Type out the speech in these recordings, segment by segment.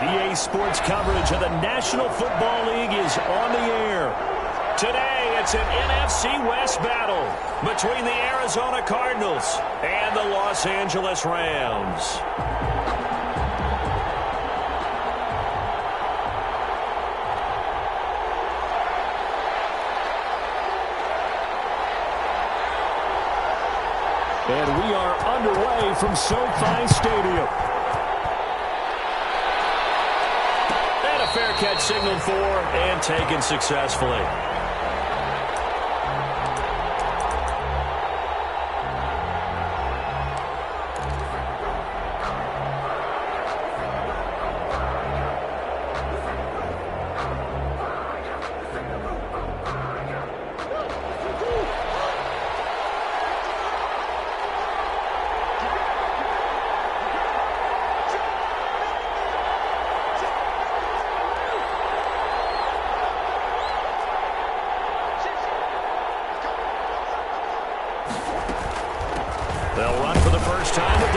EA Sports coverage of the National Football League is on the air. Today, it's an NFC West battle between the Arizona Cardinals and the Los Angeles Rams. And we are underway from SoFi Stadium. And a fair catch signaled for and taken successfully. They'll run for the first time with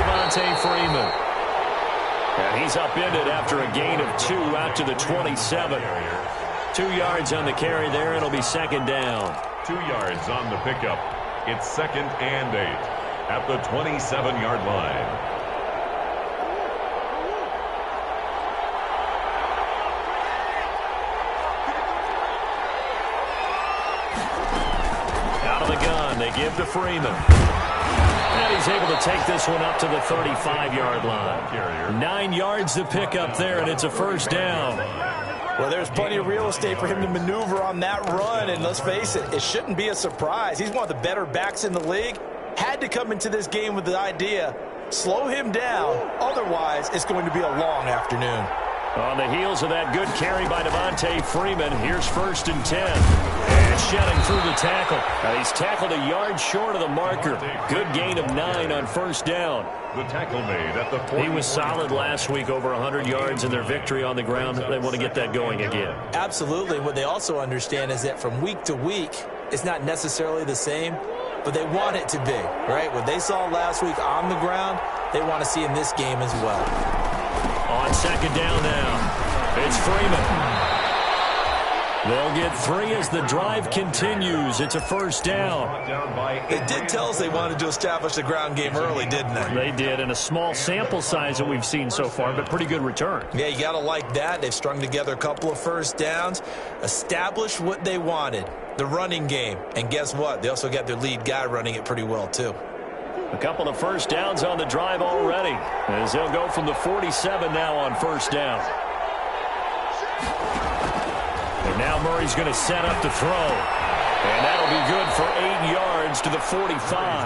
Freeman. And he's upended after a gain of 2 out to the 27. 2 yards on the carry there. It'll be second down. 2 yards on the pickup. It's 2nd and 8 at the 27-yard line. Out of the gun, they give to Freeman. And he's able to take this one up to the 35-yard line. 9 yards to pick up there, and it's a first down. Well, there's plenty of real estate for him to maneuver on that run, and let's face it, it shouldn't be a surprise. He's one of the better backs in the league. Had to come into this game with the idea, slow him down, otherwise it's going to be a long afternoon. On the heels of that good carry by Freeman, here's 1st and 10. And shedding through the tackle. Now he's tackled a yard short of the marker. Good gain of 9 on first down. The tackle made at the 40. He was solid last week, over 100 yards in their victory on the ground. They want to get that going again. Absolutely. What they also understand is that from week to week, it's not necessarily the same, but they want it to be, right? What they saw last week on the ground, they want to see in this game as well. On second down now, it's Freeman. They'll get 3 as the drive continues. It's a first down. They did tell us they wanted to establish the ground game early, didn't they? They did, and a small sample size that we've seen so far, but pretty good return. Yeah, you got to like that. They've strung together a couple of first downs, established what they wanted, the running game. And guess what? They also got their lead guy running it pretty well, too. A couple of first downs on the drive already, as they'll go from the 47 now on first down. And now Murray's going to set up to throw. And that'll be good for 8 yards to the 45.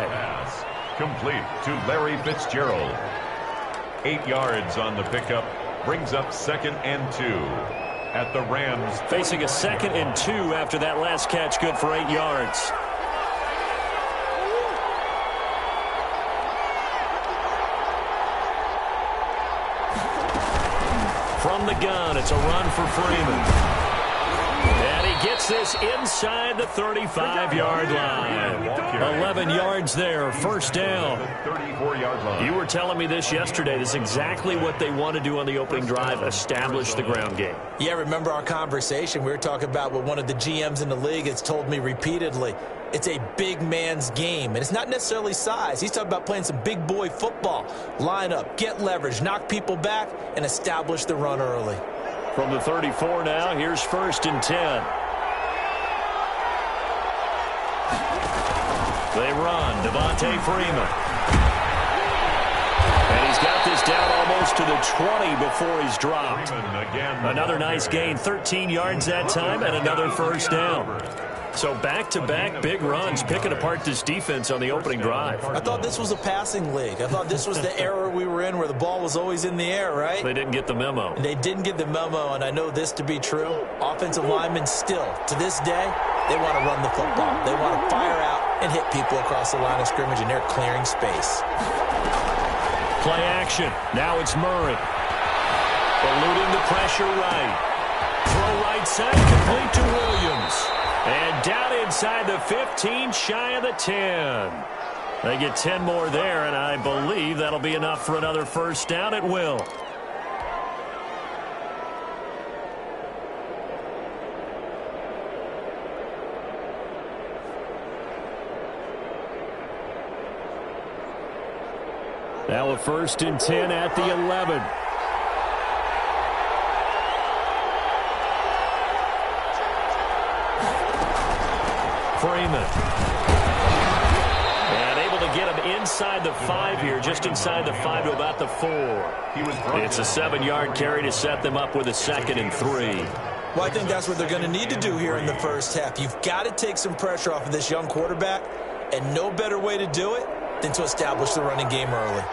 Pass complete to Larry Fitzgerald. 8 yards on the pickup. Brings up 2nd and 2 at the Rams. Facing a 2nd and 2 after that last catch, good for 8 yards. From the gun, it's a run for Freeman. And he gets this inside the 35-yard line. 11 yards there, first down. 34-yard line. You were telling me this yesterday. This is exactly what they want to do on the opening drive, establish the ground game. Yeah, remember our conversation? We were talking about what one of the GMs in the league has told me repeatedly. It's a big man's game, and it's not necessarily size. He's talking about playing some big boy football. Line up, get leverage, knock people back, and establish the run early. From the 34 now, here's 1st and 10. They run, Freeman. And he's got this down almost to the 20 before he's dropped. Another nice gain, 13 yards that time, and another first down. So back-to-back big runs, picking apart this defense on the opening drive. I thought this was a passing league. I thought this was the era we were in where the ball was always in the air, right? They didn't get the memo. They didn't get the memo, and I know this to be true. Offensive linemen still, to this day, they want to run the football. They want to fire out and hit people across the line of scrimmage, and they're clearing space. Play action. Now it's Murray. Eluding the pressure right. Throw right side, complete to Williams. And down inside the 15, shy of the 10. They get 10 more there, and I believe that'll be enough for another first down. It will. So 1st and 10 at the 11. Freeman. And able to get him inside the 5 here, just inside the 5 to about the 4. It's a 7-yard carry to set them up with a 2nd and 3. Well, I think that's what they're going to need to do here in the first half. You've got to take some pressure off of this young quarterback, and no better way to do it than to establish the running game early.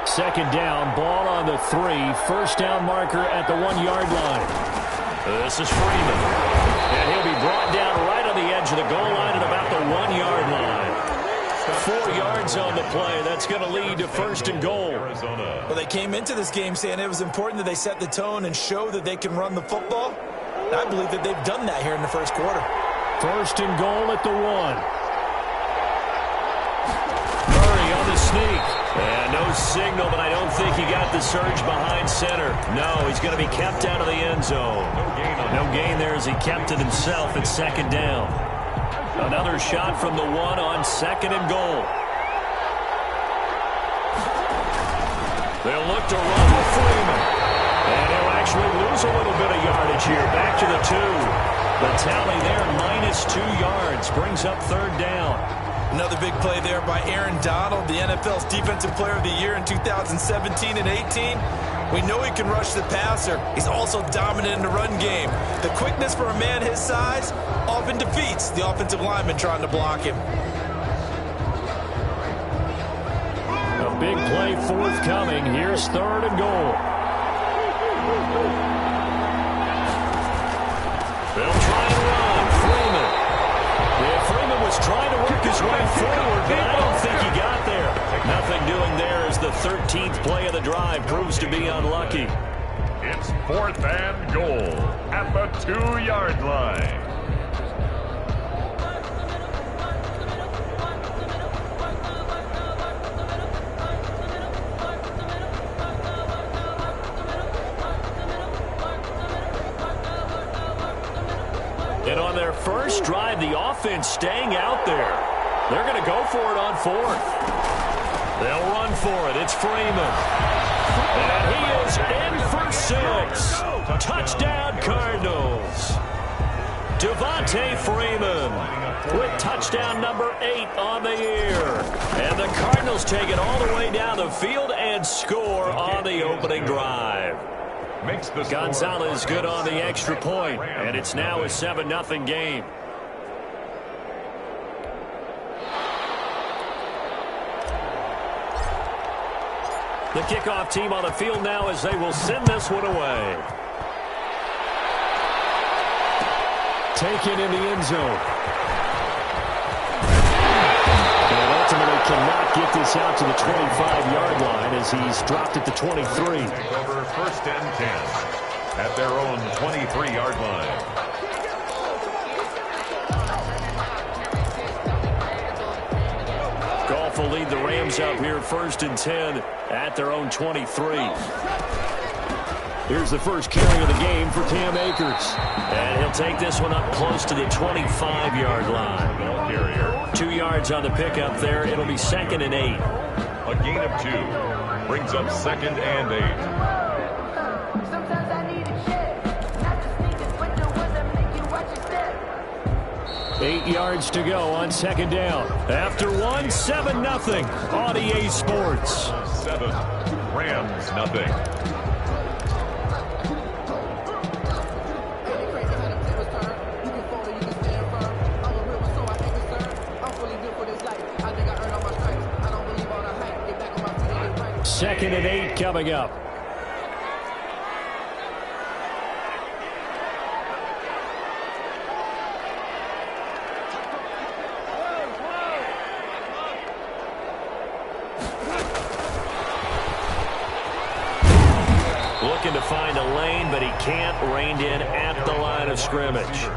2nd down, ball on the 3. 1st down marker at the 1-yard line. This is Freeman. And he'll be brought down right on the edge of the goal line at about the 1-yard line. 4 yards on the play. That's going to lead to 1st and goal. Well, they came into this game saying it was important that they set the tone and show that they can run the football. And I believe that they've done that here in the first quarter. 1st and goal at the 1. Murray on the sneak. And no signal, but I don't think he got the surge behind center. No, he's going to be kept out of the end zone. No gain there as he kept it himself at 2nd down. Another shot from the 1 on 2nd and goal. They'll look to run with Freeman. And he'll actually lose a little bit of yardage here. Back to the 2. The tally there, -2 yards. Brings up 3rd down. Another big play there by Aaron Donald, the NFL's Defensive Player of the Year in 2017 and 18. We know he can rush the passer. He's also dominant in the run game. The quickness for a man his size often defeats the offensive lineman trying to block him. A big play forthcoming. Here's 3rd and goal. They'll try and run. Freeman. Yeah, Freeman was trying to work his way forward, but I don't think he got there. Nothing doing there as the 13th play of the drive proves to be unlucky. It's 4th and goal at the 2-yard line. And on their first drive, the offense staying out there. They're going to go for it on 4th. They'll run for it. It's Freeman. And he is in for 6. Touchdown, Cardinals. Devontae Freeman with touchdown number 8 on the year. And the Cardinals take it all the way down the field and score on the opening drive. Gonzalez good on the extra point, and it's now a 7-0 game. The kickoff team on the field now as they will send this one away. Taken in the end zone. And ultimately cannot get this out to the 25-yard line as he's dropped at the 23. Over 1st and 10 at their own 23-yard line. Goff will lead the Rams up here 1st and 10 at their own 23. Here's the first carry of the game for Cam Akers. And he'll take this one up close to the 25-yard line. 2 yards on the pickup there. It'll be 2nd and 8. A gain of 2 brings up 2nd and 8. 8 yards to go on 2nd down. After 1, 7-0 on EA Sports. 7, Rams nothing. Second and 8 coming up. Looking to find a lane, but he can't. Reined in at the line of scrimmage.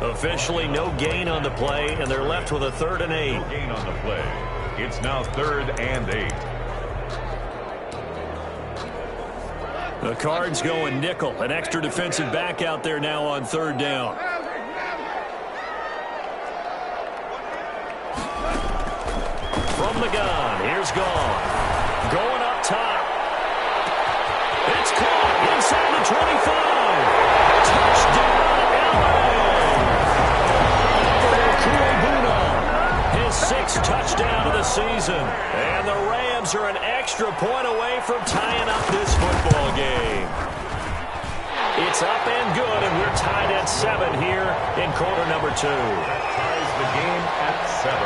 Officially no gain on the play, and they're left with a 3rd and 8. No gain on the play. It's now 3rd and 8. The Cards going nickel. An extra defensive back out there now on 3rd down. From the gun, here's Gone. Going up 25. Touchdown, LA. His 6th touchdown of the season. And the Rams are an extra point away from tying up this football game. It's up and good, and we're tied at 7 here in quarter number 2. That ties the game at 7.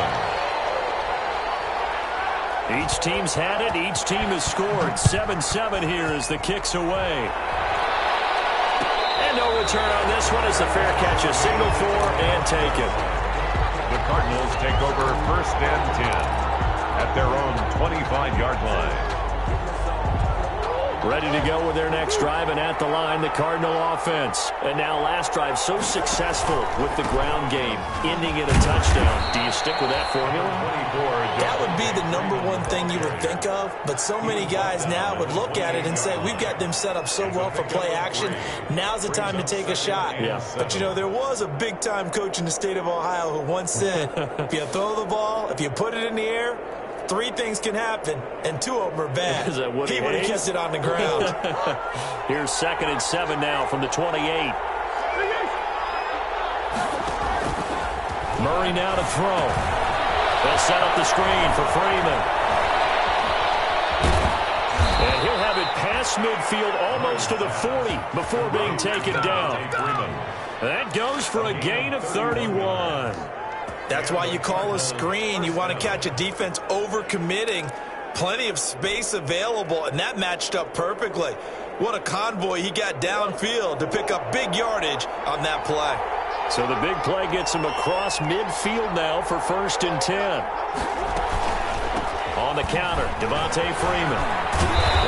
Each team's had it. Each team has scored. 7-7 here as the kick's away. And no return on this one as the fair catch a signal for and taken. The Cardinals take over 1st and 10 at their own 25-yard line. Ready to go with their next drive, and at the line, the Cardinal offense. And now last drive so successful with the ground game, ending in a touchdown. Do you stick with that formula? That would be the #1 thing you would think of, but so many guys now would look at it and say, we've got them set up so well for play action. Now's the time to take a shot. Yeah. But, you know, there was a big-time coach in the state of Ohio who once said, if you throw the ball, if you put it in the air, 3 things can happen, and 2 of them are bad. Is that what he would have kept it on the ground. Here's 2nd and 7 now from the 28. Murray now to throw. They'll set up the screen for Freeman. And he'll have it past midfield almost to the 40 before being taken down. That goes for a gain of 31. That's why you call a screen. You want to catch a defense over-committing. Plenty of space available, and that matched up perfectly. What a convoy he got downfield to pick up big yardage on that play. So the big play gets him across midfield now for 1st and 10. On the counter, Devontae Freeman.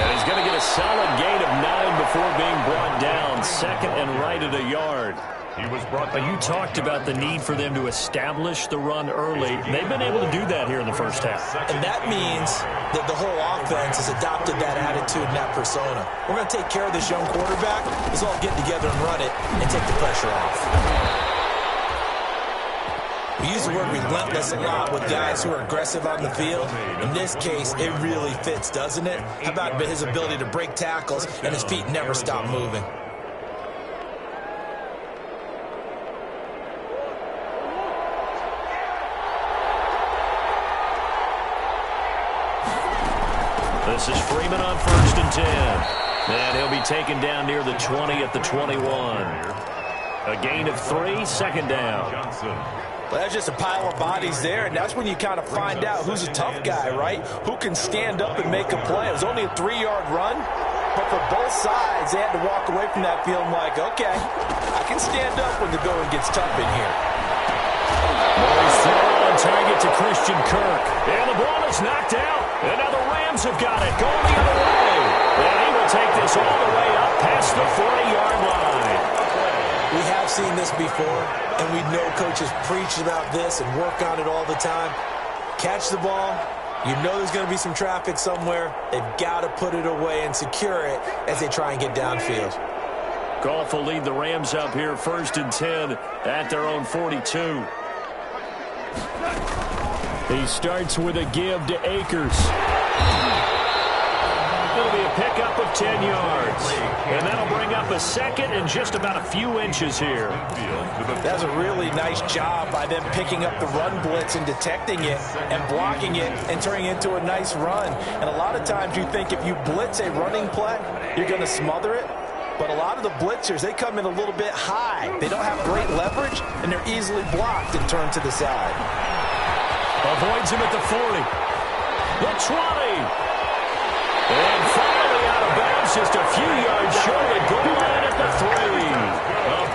And he's going to get a solid gain of 9 before being brought down. 2nd and right at a yard. He was brought down. You talked about the need for them to establish the run early. They've been able to do that here in the first half. And that means that the whole offense has adopted that attitude and that persona. We're going to take care of this young quarterback. Let's all get together and run it and take the pressure off. We use the word relentless a lot with guys who are aggressive on the field. In this case, it really fits, doesn't it? How about his ability to break tackles and his feet never stop moving? This is Freeman on 1st and 10. And he'll be taken down near the 20 at the 21. A gain of 3, 2nd down. Well, that's just a pile of bodies there, and that's when you kind of find out who's a tough guy, right? Who can stand up and make a play. It was only a 3-yard run, but for both sides, they had to walk away from that feeling like, okay, I can stand up when the going gets tough in here. Murray's throw on target to Christian Kirk. And the ball is knocked out. And now the Rams have got it going the other way. And he will take this all the way up past the 40-yard line. We have seen this before, and we know coaches preach about this and work on it all the time. Catch the ball. You know there's going to be some traffic somewhere. They've got to put it away and secure it as they try and get downfield. COFL will lead the Rams up here 1st and 10 at their own 42. He starts with a give to Akers. It'll be a pickup of 10 yards. And that'll bring up a 2nd and just about a few inches here. That's a really nice job by them picking up the run blitz and detecting it and blocking it and turning it into a nice run. And a lot of times you think if you blitz a running play, you're going to smother it. But a lot of the blitzers, they come in a little bit high. They don't have great leverage, and they're easily blocked and turned to the side. Avoids him at the 40. The 20. And finally out of bounds, just a few yards short of goal line at the 3. A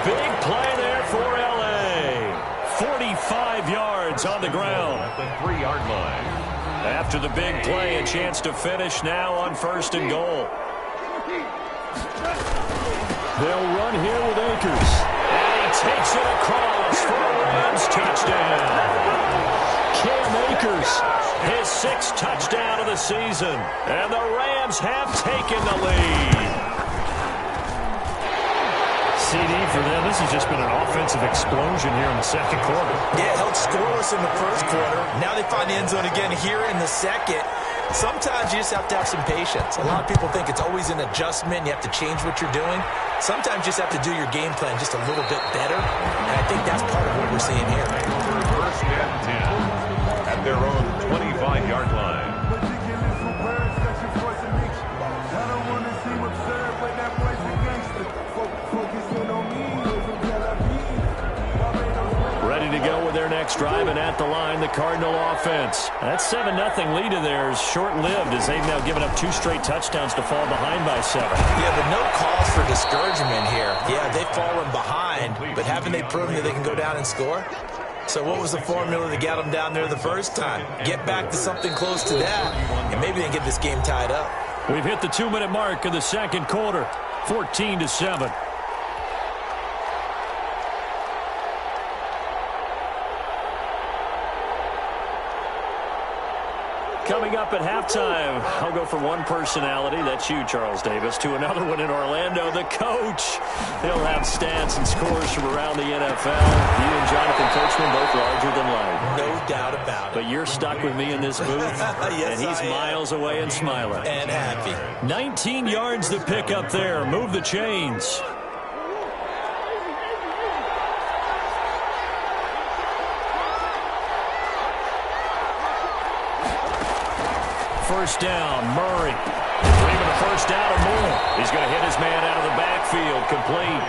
big play there for L.A. 45 yards on the ground. At the 3-yard line. After the big play, a chance to finish now on 1st and goal. They'll run here with Akers. And he takes it across for a Rams touchdown. Cam Akers, his 6th touchdown of the season. And the Rams have taken the lead. CD for them. This has just been an offensive explosion here in the 2nd quarter. Yeah, held scoreless in the 1st quarter. Now they find the end zone again here in the 2nd. Sometimes you just have to have some patience. A lot of people think it's always an adjustment. You have to change what you're doing. Sometimes you just have to do your game plan just a little bit better, and I think that's part of what we're seeing here. First and 10 at their own 25-yard line. Ready to go with their next drive, and at the line, the Cardinal offense. That 7-0 lead of theirs short-lived as they've now given up 2 straight touchdowns to fall behind by 7. Yeah, but no cause for discouragement here. Yeah, they've fallen behind, but haven't they proven that they can go down and score? So what was the formula that got them down there the first time? Get back to something close to that, and maybe they can get this game tied up. We've hit the 2-minute mark of the second quarter, 14-7. Coming up at halftime, I'll go from one personality, that's you, Charles Davis, to another one in Orlando, the coach. He'll have stats and scores from around the NFL. You and Jonathan Coachman both larger than life. No doubt about it. But you're stuck with me in this booth, yes, and he's miles away and smiling. And happy. 19 yards to pick up there. Move the chains. First down, Murray. Dreaming a first down or more. He's going to hit his man out of the backfield, complete.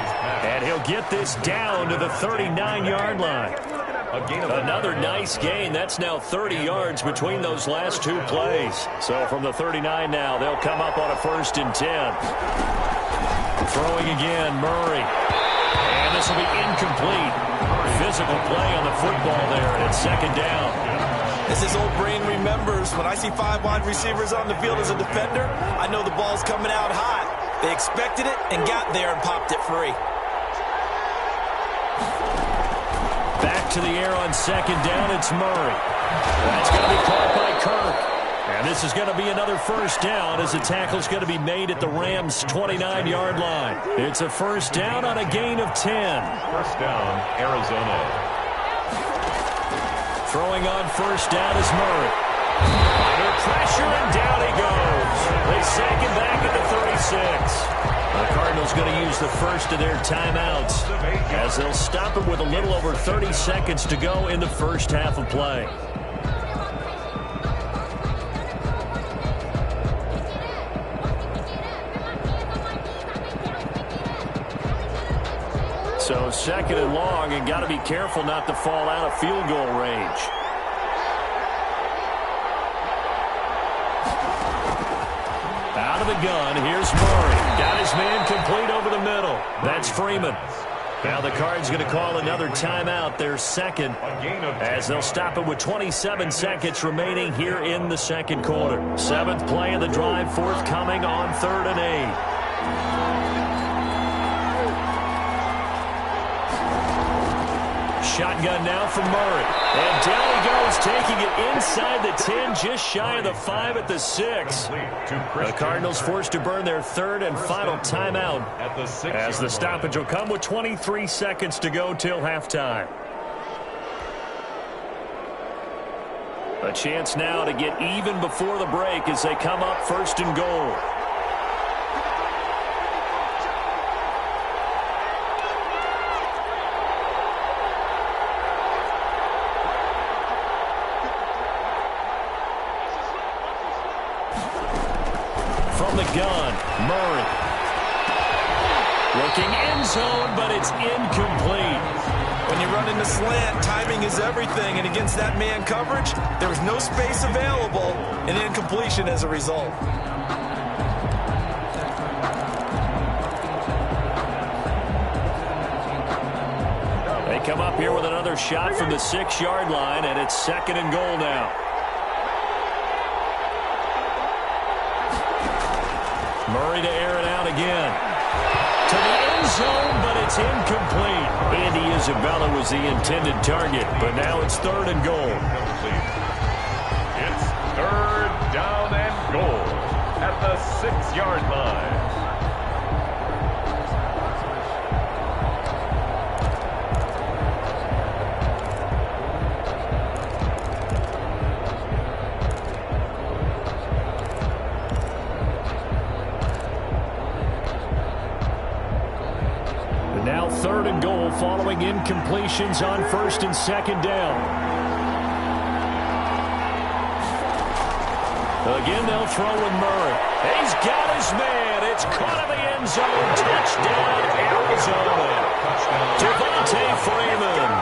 And he'll get this down to the 39-yard line. Another nice gain. That's now 30 yards between those last 2 plays. So from the 39 now, they'll come up on a 1st and 10. Throwing again, Murray. And this will be incomplete. Physical play on the football there, and it's 2nd down. As his old brain remembers, when I see 5 wide receivers on the field as a defender, I know the ball's coming out hot. They expected it and got there and popped it free. Back to the air on 2nd down, it's Murray. That's going to be caught by Kirk. And this is going to be another first down as the tackle's going to be made at the Rams' 29-yard line. It's a first down on a gain of 10. First down, Arizona. Throwing on first down is Murray. Under pressure, and down he goes. They sack him back at the 36. The Cardinals going to use the first of their timeouts as they'll stop it with a little over 30 seconds to go in the first half of play. So 2nd and long, and got to be careful not to fall out of field goal range. Out of the gun, here's Murray. Got his man complete over the middle. That's Freeman. Now the Cards going to call another timeout, their 2nd, as they'll stop it with 27 seconds remaining here in the 2nd quarter. 7th play of the drive forthcoming on 3rd and 8. Shotgun now from Murray. And down he goes, taking it inside the 10, just shy of the 5 at the 6. The Cardinals forced to burn their 3rd and final timeout as the stoppage will come with 23 seconds to go till halftime. A chance now to get even before the break as they come up 1st and goal. From the gun, Murray. Looking end zone, but it's incomplete. When you run in the slant, timing is everything, and against that man coverage, there was no space available, and incompletion as a result. They come up here with another shot from the 6-yard line, and it's 2nd and goal now. Murray to air it out again. To the end zone, but it's incomplete. Andy Isabella was the intended target, but now it's 3rd and goal. It's 3rd down and goal at the 6-yard line. 3rd and goal following incompletions on 1st and 2nd down. Again, they'll throw with Murray. He's got his man. It's caught in the end zone. Touchdown, Arizona. Devontae Freeman.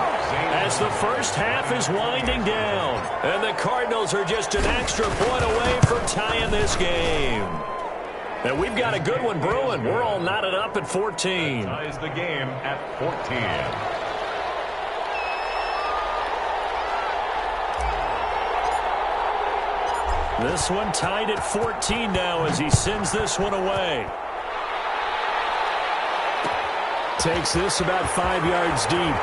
As the first half is winding down. And the Cardinals are just an extra point away from tying this game. And we've got a good one brewing. We're all knotted up at 14. Ties the game at 14. This one tied at 14 now as he sends this one away. Takes this about 5 yards deep.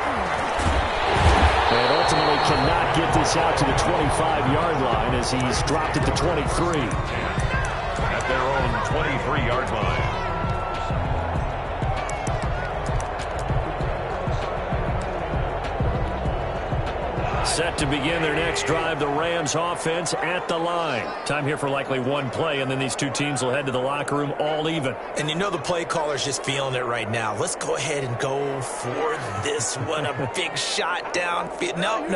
And ultimately cannot get this out to the 25-yard line as he's dropped at the 23. At their own 23-yard line. Set to begin their next drive, the Rams offense at the line. Time here for likely one play, and then these two teams will head to the locker room all even. And you know the play caller's just feeling it right now. Let's go ahead and go for this one. A big shot downfield. No.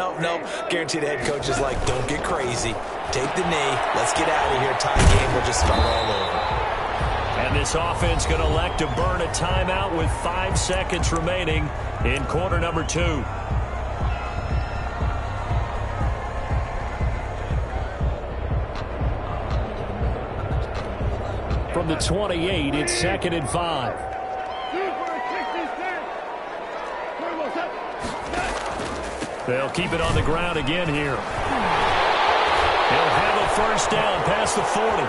Guarantee the head coach is like, don't get crazy. Take the knee. Let's get out of here. Tie game will just start all over. And this offense going to elect to burn a timeout with 5 seconds remaining in quarter number 2. From the 28, it's 2nd and 5. They'll keep it on the ground again here. He'll have a first down past the 40. And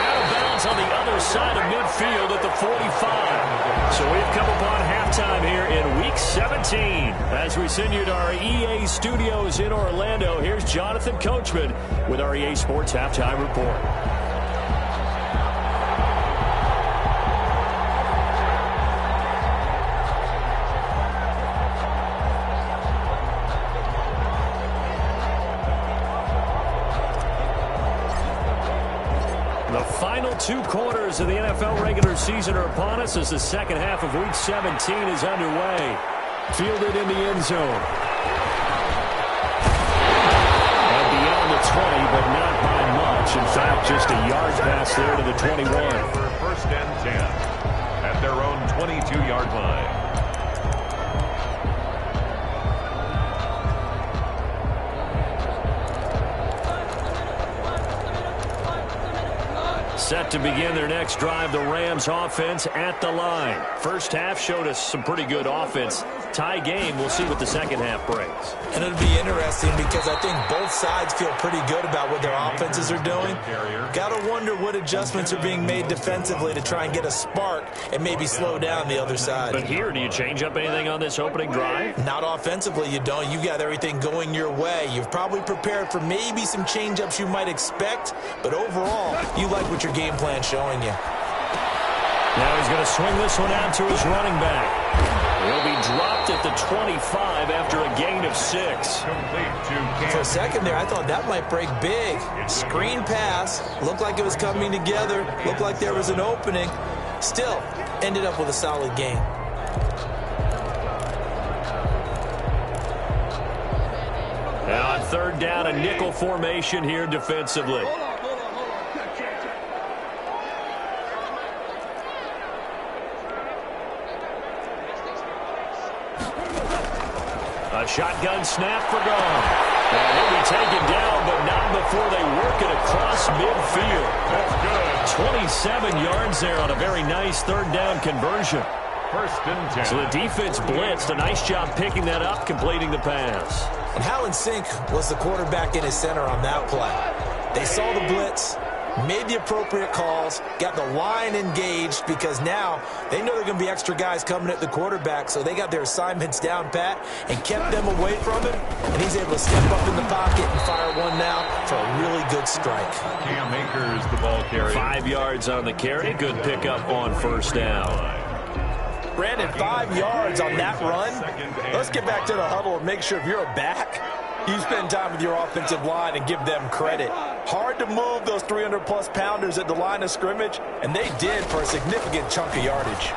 out of bounds on the other side of midfield at the 45. So we've come upon halftime here in Week 17. As we send you to our EA studios in Orlando, here's Jonathan Coachman with our EA Sports Halftime Report. The final 2 quarters of the NFL regular season are upon us as the second half of Week 17 is underway. Fielded in the end zone. And beyond the 20, but not by much. In fact, just a yard pass there to the 21. For 1st and 10 at their own 22-yard line. Set to begin their next drive, the Rams offense at the line. First half showed us some pretty good offense. Tie game, we'll see what the second half brings. And it'll be interesting because I think both sides feel pretty good about what their offenses are doing. Got to wonder what adjustments are being made defensively to try and get a spark and maybe slow down the other side. But here, do you change up anything on this opening drive? Not offensively, you don't. You got everything going your way. You've probably prepared for maybe some change-ups you might expect, but overall, you like what your game plan showing you. Now he's going to swing this one out to his running back. He'll be dropped at the 25 after a gain of 6. For a second there, I thought that might break big. Screen pass. Looked like it was coming together. Looked like there was an opening. Still, ended up with a solid gain. Now on 3rd down, a nickel formation here defensively. A shotgun snap for gone. And he'll be taken down, but not before they work it across midfield. That's good. 27 yards there on a very nice 3rd down conversion. 1st and 10. So the defense blitzed. A nice job picking that up, completing the pass. And how in sync was the quarterback in his center on that play? They saw the blitz, made the appropriate calls, got the line engaged because now they know there are going to be extra guys coming at the quarterback, so they got their assignments down pat and kept them away from him, and he's able to step up in the pocket and fire one now for a really good strike. Cam Akers, the ball carrier. 5 yards on the carry. Good pickup on 1st down. Brandon, 5 yards on that run. Let's get back to the huddle and make sure if you're a back, you spend time with your offensive line and give them credit. Hard to move those 300-plus pounders at the line of scrimmage, and they did for a significant chunk of yardage.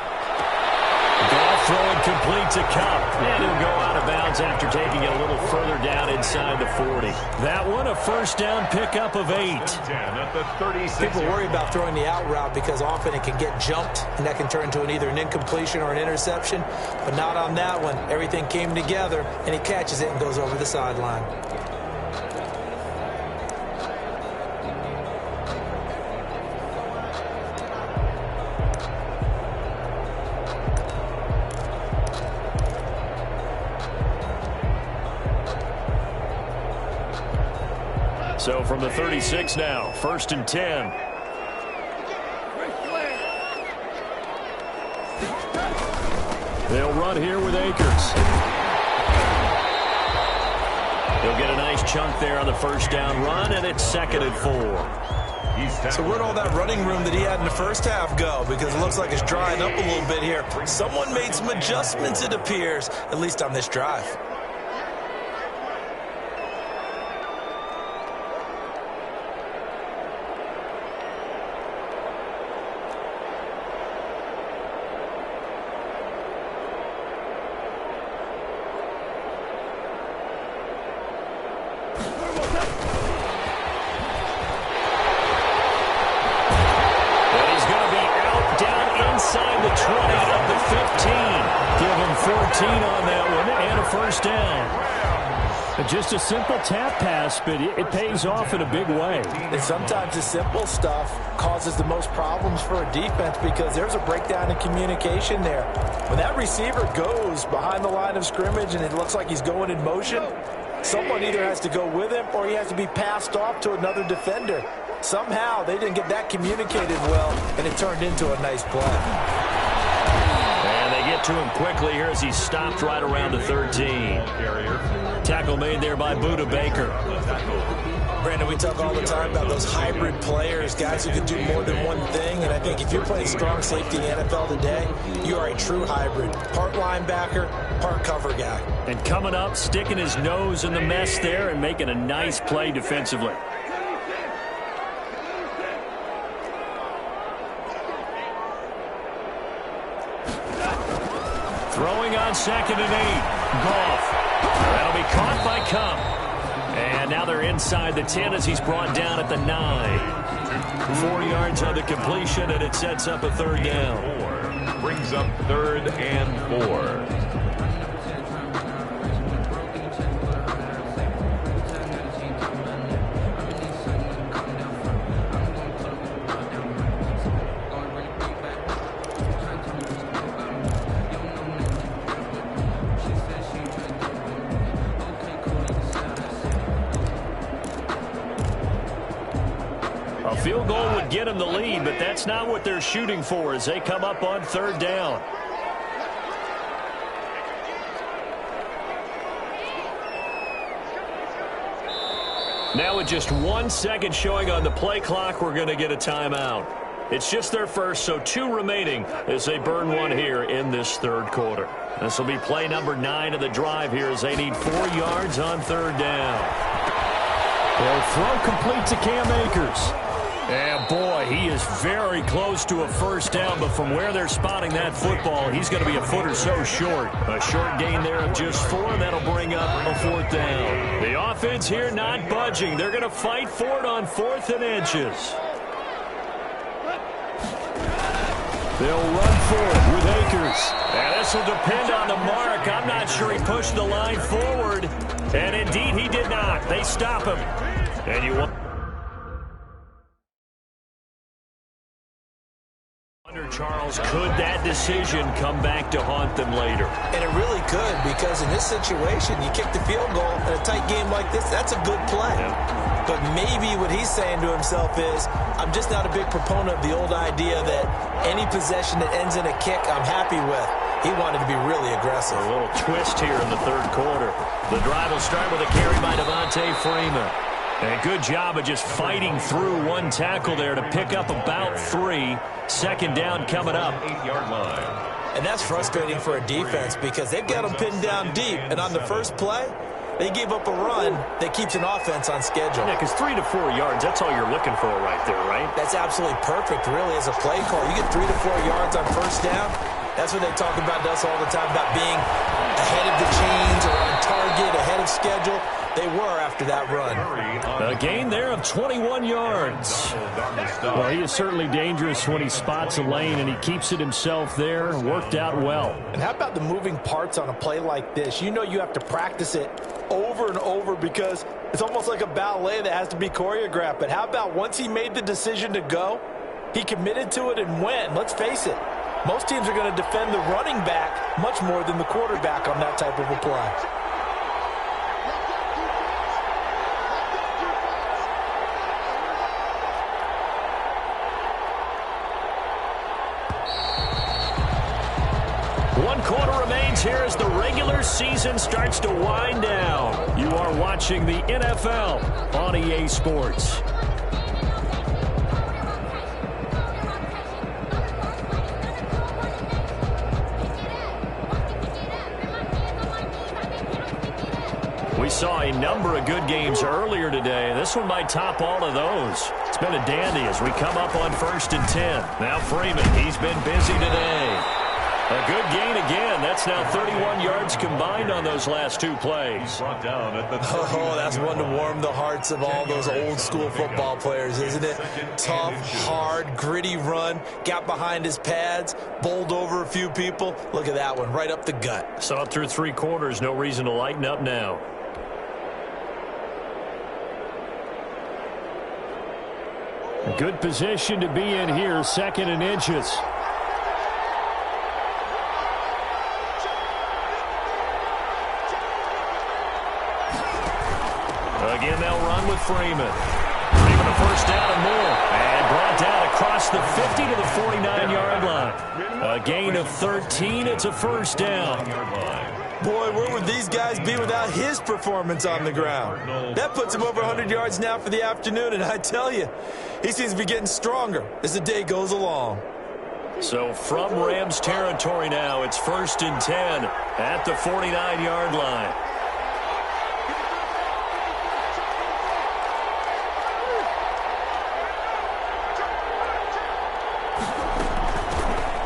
Goff throwing complete to Cup. And he'll go out of bounds after taking it a little further down inside the 40. That one a first down pickup of 8. People worry about throwing the out route because often it can get jumped, and that can turn into either an incompletion or an interception. But not on that one. Everything came together, and he catches it and goes over the sideline. So from the 36 now, 1st and 10. They'll run here with Akers. He'll get a nice chunk there on the first down run, and it's 2nd and 4. So where'd all that running room that he had in the first half go? Because it looks like it's drying up a little bit here. Someone made some adjustments, it appears, at least on this drive. Just a simple tap pass, but it pays off in a big way. And sometimes the simple stuff causes the most problems for a defense because there's a breakdown in communication there. When that receiver goes behind the line of scrimmage and it looks like he's going in motion, someone either has to go with him or he has to be passed off to another defender. Somehow they didn't get that communicated well, and it turned into a nice play. And they get to him quickly here as he stopped right around the 13. Tackle made there by Buda Baker. Brandon, we talk all the time about those hybrid players, guys who can do more than one thing. And I think if you're playing strong safety in the NFL today, you are a true hybrid. Part linebacker, part cover guy. And coming up, sticking his nose in the mess there and making a nice play defensively. Throwing on 2nd and 8. Goff. That'll be caught by Cup. And now they're inside the 10 as he's brought down at the 9. 4 yards on the completion, and it sets up a 3rd down. Brings up 3rd and 4. Field goal would get them the lead, but that's not what they're shooting for as they come up on 3rd down. Now with just 1 second showing on the play clock, we're going to get a timeout. It's just their first, so 2 remaining as they burn one here in this 3rd quarter. This will be play number 9 of the drive here as they need 4 yards on 3rd down. They'll throw complete to Cam Akers. And boy, he is very close to a first down, but from where they're spotting that football, he's going to be a foot or so short. A short gain there of just 4, and that'll bring up a 4th down. The offense here not budging. They're going to fight for it on 4th and inches. They'll run for it with Akers. And this will depend on the mark. I'm not sure he pushed the line forward. And indeed, he did not. They stop him. And you want... Charles, could that decision come back to haunt them later? And it really could, because in this situation, you kick the field goal in a tight game like this, that's a good play. Yeah. But maybe what he's saying to himself is, I'm just not a big proponent of the old idea that any possession that ends in a kick I'm happy with. He wanted to be really aggressive. A little twist here in the 3rd quarter. The drive will start with a carry by Devontae Freeman. And a good job of just fighting through one tackle there to pick up about 3. 2nd down coming up. 8-yard line. And that's frustrating for a defense because they've got them pinned down deep. And on the first play, they gave up a run that keeps an offense on schedule. Yeah, because 3 to 4 yards, that's all you're looking for right there, right? That's absolutely perfect, really, as a play call. You get 3 to 4 yards on first down, That's what they talk about to us all the time, about being ahead of the chains or on target, ahead of schedule. They were after that run. A gain there of 21 yards. Well, he is certainly dangerous when he spots a lane, and he keeps it himself there. Worked out well. And how about the moving parts on a play like this? You know you have to practice it over and over because it's almost like a ballet that has to be choreographed. But how about once he made the decision to go, he committed to it and went. Let's face it, most teams are going to defend the running back much more than the quarterback on that type of a play. One quarter remains here as the regular season starts to wind down. You are watching the NFL on EA Sports. We saw a number of good games earlier today. This one might top all of those. It's been a dandy as we come up on 1st and 10. Now Freeman, he's been busy today. A good gain again. That's now 31 yards combined on those last two plays. Oh, that's one to warm the hearts of all those old school football players, isn't it? Tough, hard, gritty run. Got behind his pads, bowled over a few people. Look at that one, right up the gut. Saw it through 3 quarters. No reason to lighten up now. A good position to be in here, 2nd and inches. Again, they'll run with Freeman. Freeman a first down and more. And brought down across the 50 to the 49-yard line. A gain of 13. It's a first down. Boy, where would these guys be without his performance on the ground? That puts him over 100 yards now for the afternoon, and I tell you, he seems to be getting stronger as the day goes along. So from Rams territory now, it's 1st and 10 at the 49-yard line.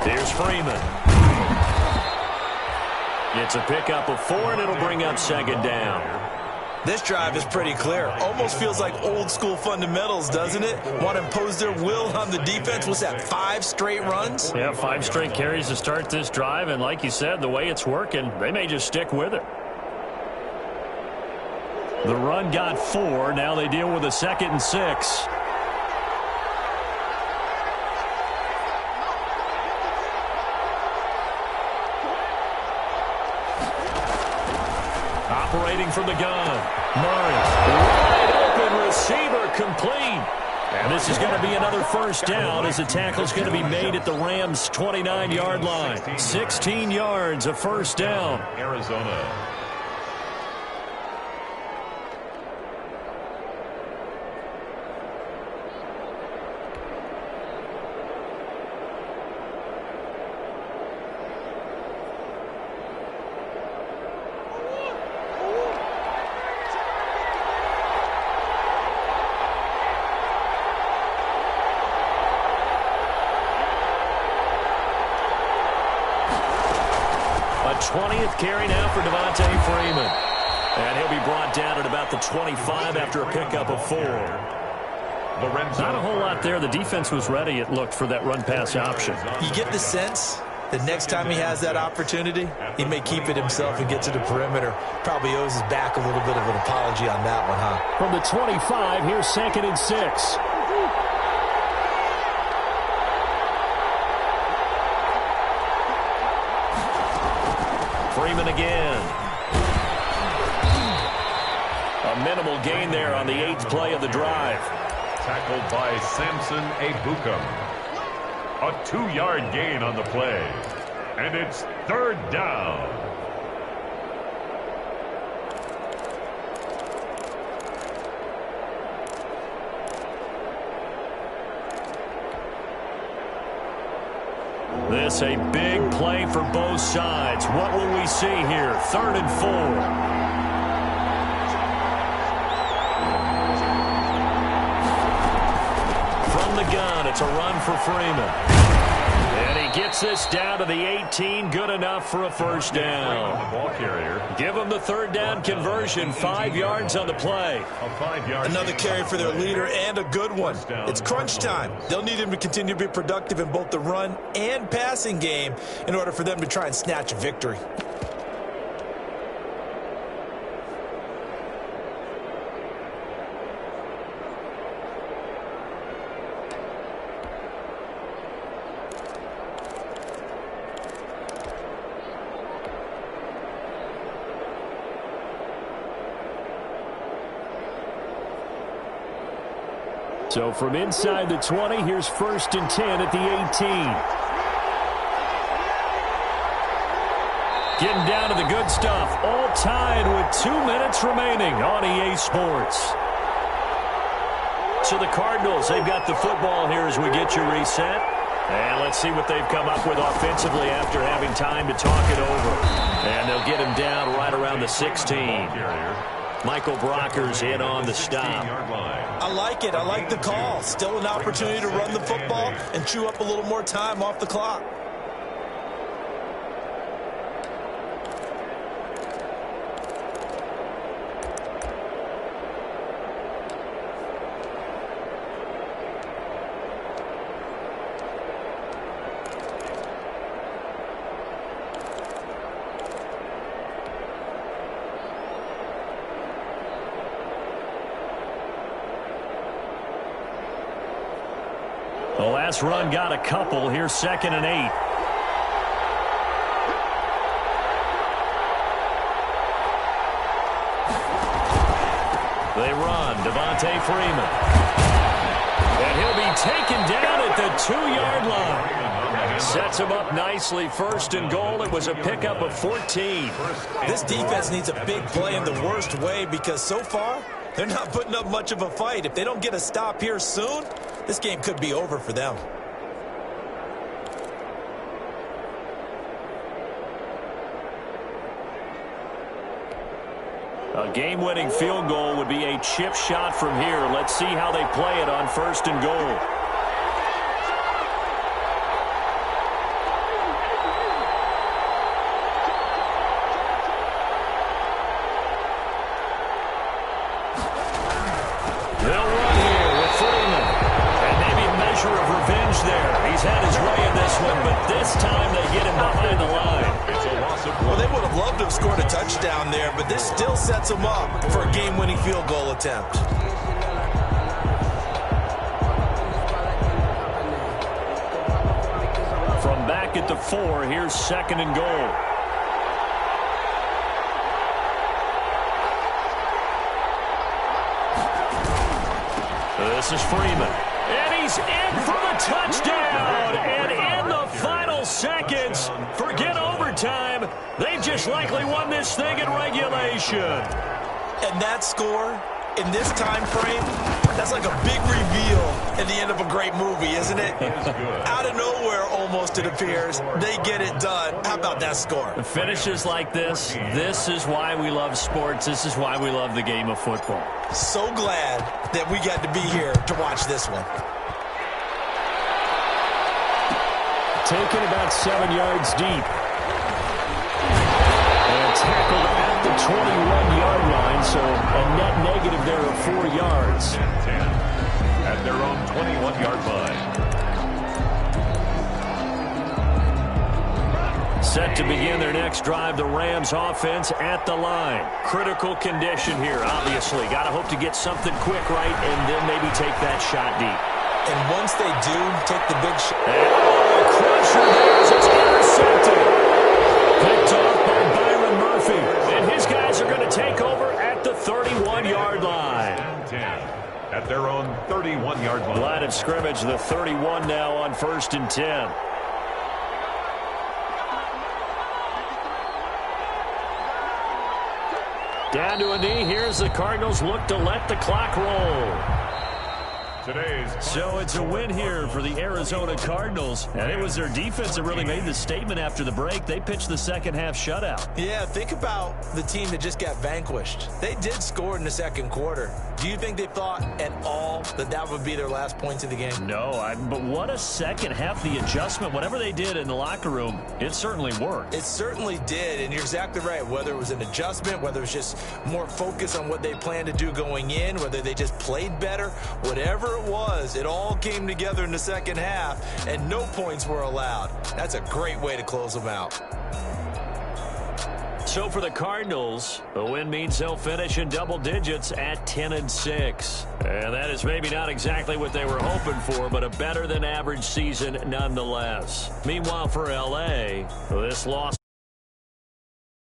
Here's Freeman. It's a pickup of 4, and it'll bring up 2nd down. This drive is pretty clear. Almost feels like old school fundamentals, doesn't it? Want to impose their will on the defense. What's that, 5 straight runs? Yeah, 5 straight carries to start this drive, and like you said, the way it's working, they may just stick with it. The run got 4. Now they deal with a 2nd and 6. Operating from the gun. Murray. Wide open receiver complete. And this is going to be another first down as the tackle's going to be made at the Rams' 29-yard line. 16 yards, a first down. Arizona. A 20th carry now for Devontae Freeman. And he'll be brought down at about the 25 after a pickup of 4. Not a whole lot there. The defense was ready, it looked, for that run-pass option. You get the sense that next time he has that opportunity, he may keep it himself and get to the perimeter. Probably owes his back a little bit of an apology on that one, huh? From the 25, here's 2nd and 6. Freeman again. A minimal gain there on the 8th play of the drive. Tackled by Samson Ebukam. A 2-yard gain on the play. And it's 3rd down. This a big play for both sides. What will we see here? 3rd and 4. From the gun, it's a run for Freeman. And he gets this down to the 18. Good enough for a first down. The ball carrier. Give them the third down conversion. 5 yards on the play. Another carry for their leader and a good one. It's crunch time. They'll need him to continue to be productive in both the run and passing game in order for them to try and snatch a victory. So from inside the 20, here's 1st and 10 at the 18. Getting down to the good stuff. All tied with 2 minutes remaining on EA Sports. So the Cardinals, they've got the football here as we get you reset. And let's see what they've come up with offensively after having time to talk it over. And they'll get him down right around the 16. Michael Brocker's in on the stop. I like it. I like the call. Still an opportunity to run the football and chew up a little more time off the clock. The last run got a couple. Here's 2nd and 8. They run. Devontae Freeman. And he'll be taken down at the 2-yard line. Sets him up nicely. 1st and goal. It was a pickup of 14. This defense needs a big play in the worst way because so far they're not putting up much of a fight. If they don't get a stop here soon, this game could be over for them. A game-winning field goal would be a chip shot from here. Let's see how they play it on 1st and goal. They'll run here with Freeman. And maybe a measure of revenge there. He's had his way in this one, but this time they get him behind the line. Well, they would have loved to have scored a touchdown there, but this still sets them up for a game-winning field goal attempt. From back at the 4, here's 2nd and goal. This is Freeman. And he's in for the touchdown. And in the final seconds, forget overtime. They just likely won this thing in regulation. And that score in this time frame, that's like a big reveal at the end of a great movie, isn't it? Out of nowhere, almost, it appears. They get it done. How about that score? Finishes like this is why we love sports. This is why we love the game of football. So glad that we got to be here to watch this one. Taken about 7 yards deep. And tackled at the 21-yard line, so a net negative there of 4 yards. 10 at their own 21-yard line. Set to begin their next drive, the Rams offense at the line. Critical condition here, obviously. Got to hope to get something quick right and then maybe take that shot deep. And once they do take the big shot. And crusher there as it's intercepted. Picked off by Byron Murphy. And his guys are going to take over at the 31-yard line. 10 at their own 31-yard line. Line of scrimmage, the 31 now on 1st and 10. Down to a knee. Here's the Cardinals look to let the clock roll. today's. So it's a win here for the Arizona Cardinals, and it was their defense that really made the statement after the break. They pitched the second half shutout. Yeah, think about the team that just got vanquished. They did score in the second quarter. Do you think they thought at all that that would be their last points of the game? No, but what a second half. The adjustment, whatever they did in the locker room, it certainly worked. It certainly did, and you're exactly right. Whether it was an adjustment, whether it was just more focus on what they planned to do going in, whether they just played better, whatever it was, it all came together in the second half, and no points were allowed. That's a great way to close them out. So for the Cardinals, a win means they'll finish in double digits at 10-6. And that is maybe not exactly what they were hoping for, but a better than average season nonetheless. Meanwhile for LA, this loss